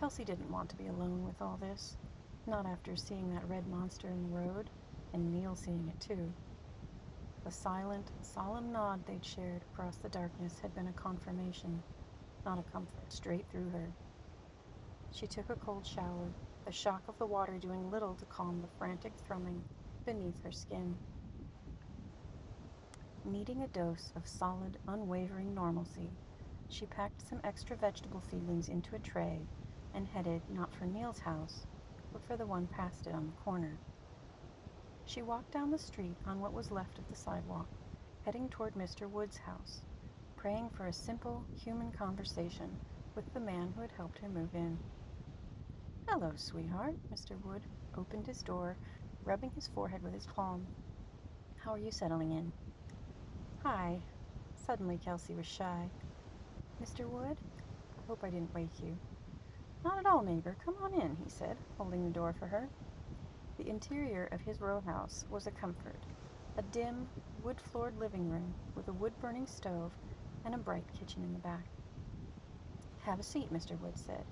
Kelsey didn't want to be alone with all this, not after seeing that red monster in the road, and Neil seeing it too. The silent, solemn nod they'd shared across the darkness had been a confirmation, not a comfort, straight through her. She took a cold shower, the shock of the water doing little to calm the frantic thrumming beneath her skin. Needing a dose of solid, unwavering normalcy, she packed some extra vegetable seedlings into a tray and headed not for Neil's house, but for the one past it on the corner. She walked down the street on what was left of the sidewalk, heading toward Mr. Wood's house, praying for a simple, human conversation with the man who had helped her move in. "Hello, sweetheart." Mr. Wood opened his door, rubbing his forehead with his palm. "How are you settling in?" "Hi." Suddenly Kelsey was shy. "Mr. Wood? I hope I didn't wake you." "Not at all, neighbor. Come on in," he said, holding the door for her. The interior of his row house was a comfort, a dim, wood-floored living room with a wood-burning stove and a bright kitchen in the back. "Have a seat," Mr. Wood said.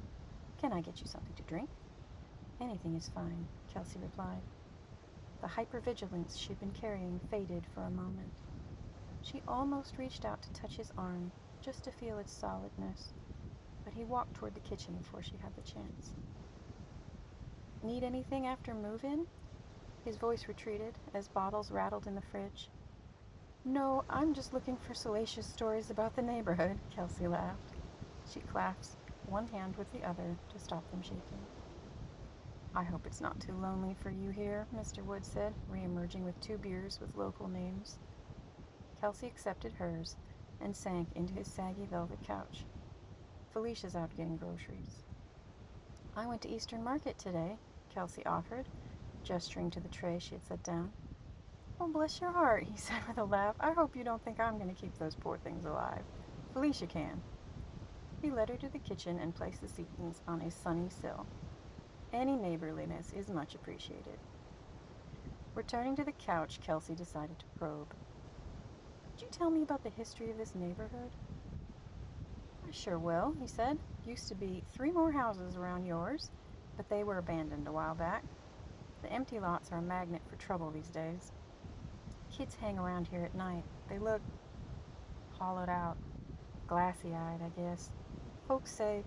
"Can I get you something to drink?" "Anything is fine," Kelsey replied. The hypervigilance she'd been carrying faded for a moment. She almost reached out to touch his arm, just to feel its solidness, but he walked toward the kitchen before she had the chance. "Need anything after move-in?" His voice retreated as bottles rattled in the fridge. "No, I'm just looking for salacious stories about the neighborhood," Kelsey laughed. She clasped one hand with the other to stop them shaking. "I hope it's not too lonely for you here," Mr. Wood said, re-emerging with 2 beers with local names. Kelsey accepted hers and sank into his saggy velvet couch. "Felicia's out getting groceries." "I went to Eastern Market today," Kelsey offered, gesturing to the tray she had set down. "Oh, bless your heart," he said with a laugh. "I hope you don't think I'm going to keep those poor things alive. Felicia can." He led her to the kitchen and placed the seedlings on a sunny sill. Any neighborliness is much appreciated. Returning to the couch, Kelsey decided to probe. "Could you tell me about the history of this neighborhood?" "I sure will," he said. "Used to be 3 more houses around yours, but they were abandoned a while back. The empty lots are a magnet for trouble these days. Kids hang around here at night. They look hollowed out, glassy-eyed, I guess. Folks say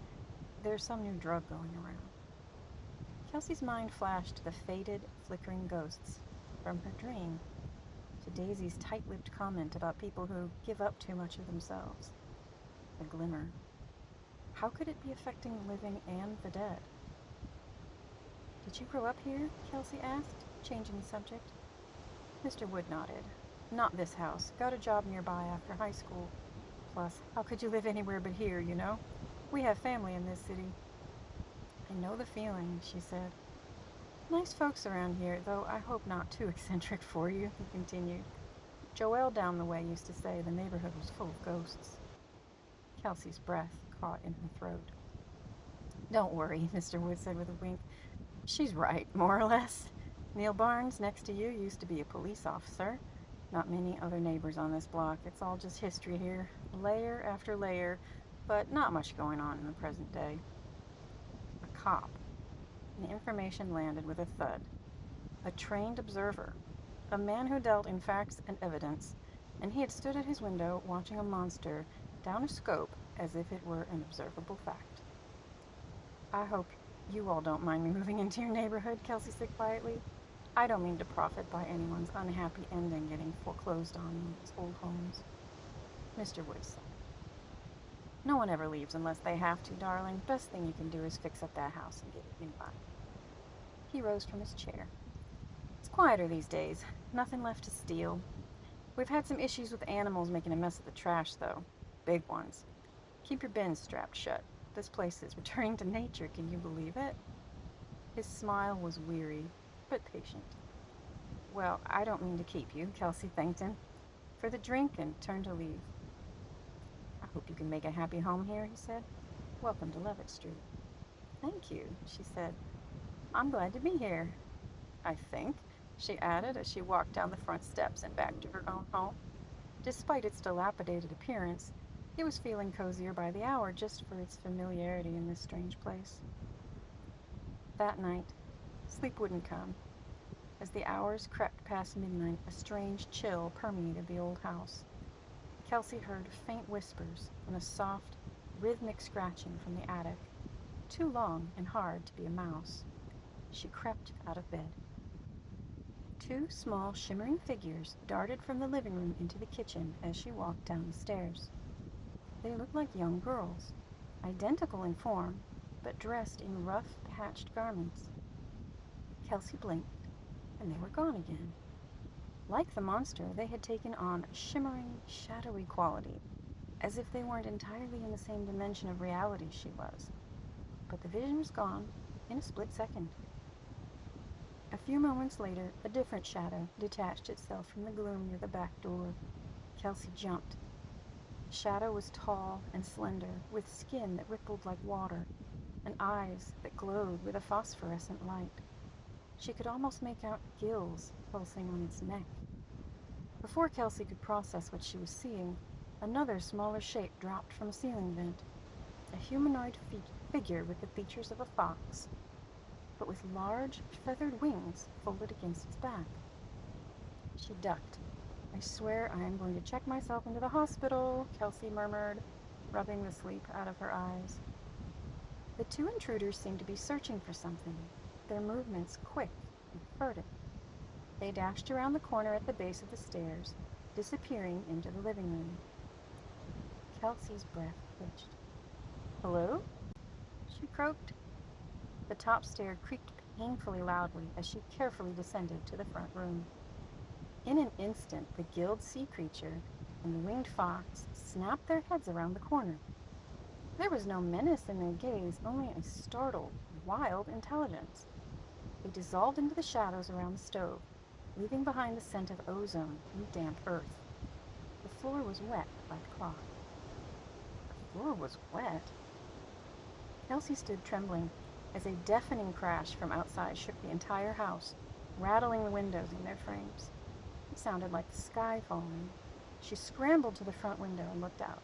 there's some new drug going around." Kelsey's mind flashed to the faded, flickering ghosts from her dream, to Daisy's tight-lipped comment about people who give up too much of themselves. A glimmer. How could it be affecting the living and the dead? "Did you grow up here?" Kelsey asked, changing the subject. Mr. Wood nodded. "Not this house. Got a job nearby after high school. Plus, how could you live anywhere but here, you know? We have family in this city." "I know the feeling," she said. "Nice folks around here, though I hope not too eccentric for you," he continued. "Joelle down the way used to say the neighborhood was full of ghosts." Kelsey's breath caught in her throat. "Don't worry," Mr. Wood said with a wink. "She's right, more or less. Neil Barnes, next to you, used to be a police officer. Not many other neighbors on this block. It's all just history here, layer after layer, but not much going on in the present day." A cop. The information landed with a thud. A trained observer. A man who dealt in facts and evidence, and he had stood at his window watching a monster down a scope as if it were an observable fact. "I hope you all don't mind me moving into your neighborhood," Kelsey said quietly. "I don't mean to profit by anyone's unhappy ending getting foreclosed on in these old homes." Mr. Wood sighed. "No one ever leaves unless they have to, darling. Best thing you can do is fix up that house and get it new by." He rose from his chair. "It's quieter these days. Nothing left to steal. We've had some issues with animals making a mess of the trash, though. Big ones. Keep your bins strapped shut. This place is returning to nature, can you believe it?" His smile was weary, but patient. "Well, I don't mean to keep you," Kelsey thanked him for the drink and turned to leave. "I hope you can make a happy home here," he said. "Welcome to Lovett Street." "Thank you," she said. "I'm glad to be here, I think," she added as she walked down the front steps and back to her own home. Despite its dilapidated appearance, it was feeling cozier by the hour just for its familiarity in this strange place. That night, sleep wouldn't come. As the hours crept past midnight, a strange chill permeated the old house. Kelsey heard faint whispers and a soft, rhythmic scratching from the attic, too long and hard to be a mouse. She crept out of bed. Two small, shimmering figures darted from the living room into the kitchen as she walked down the stairs. They looked like young girls, identical in form, but dressed in rough, patched garments. Kelsey blinked, and they were gone again. Like the monster, they had taken on a shimmering, shadowy quality, as if they weren't entirely in the same dimension of reality she was. But the vision was gone in a split second. A few moments later, a different shadow detached itself from the gloom near the back door. Kelsey jumped. The shadow was tall and slender, with skin that rippled like water, and eyes that glowed with a phosphorescent light. She could almost make out gills pulsing on its neck. Before Kelsey could process what she was seeing, another smaller shape dropped from a ceiling vent. A humanoid figure with the features of a fox, but with large, feathered wings folded against its back. She ducked. "I swear I am going to check myself into the hospital," Kelsey murmured, rubbing the sleep out of her eyes. The two intruders seemed to be searching for something, their movements quick and furtive. They dashed around the corner at the base of the stairs, disappearing into the living room. Kelsey's breath hitched. "Hello?" she croaked. The top stair creaked painfully loudly as she carefully descended to the front room. In an instant, the gilled sea creature and the winged fox snapped their heads around the corner. There was no menace in their gaze, only a startled, wild intelligence. They dissolved into the shadows around the stove, leaving behind the scent of ozone and damp earth. The floor was wet like cloth. The floor was wet? Kelsey stood trembling as a deafening crash from outside shook the entire house, rattling the windows in their frames. It sounded like the sky falling. She scrambled to the front window and looked out.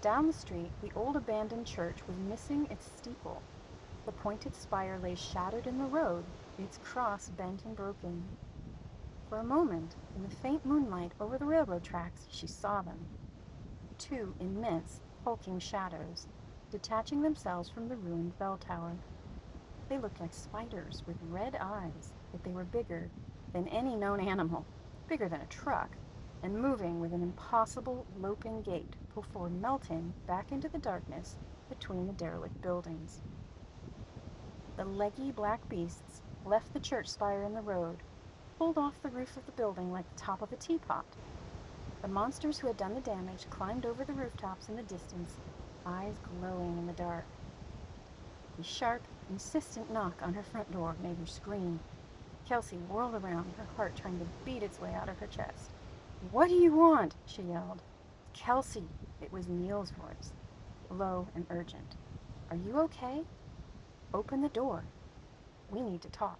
Down the street, the old abandoned church was missing its steeple. The pointed spire lay shattered in the road, its cross bent and broken. For a moment, in the faint moonlight over the railroad tracks, she saw them. Two immense, hulking shadows, detaching themselves from the ruined bell tower. They looked like spiders with red eyes, but they were bigger than any known animal, bigger than a truck, and moving with an impossible, loping gait before melting back into the darkness between the derelict buildings. The leggy black beasts left the church spire in the road, pulled off the roof of the building like the top of a teapot. The monsters who had done the damage climbed over the rooftops in the distance, eyes glowing in the dark. A sharp, insistent knock on her front door made her scream. Kelsey whirled around, her heart trying to beat its way out of her chest. "What do you want?" she yelled. "Kelsey," it was Neil's voice, low and urgent. "Are you okay? Open the door. We need to talk."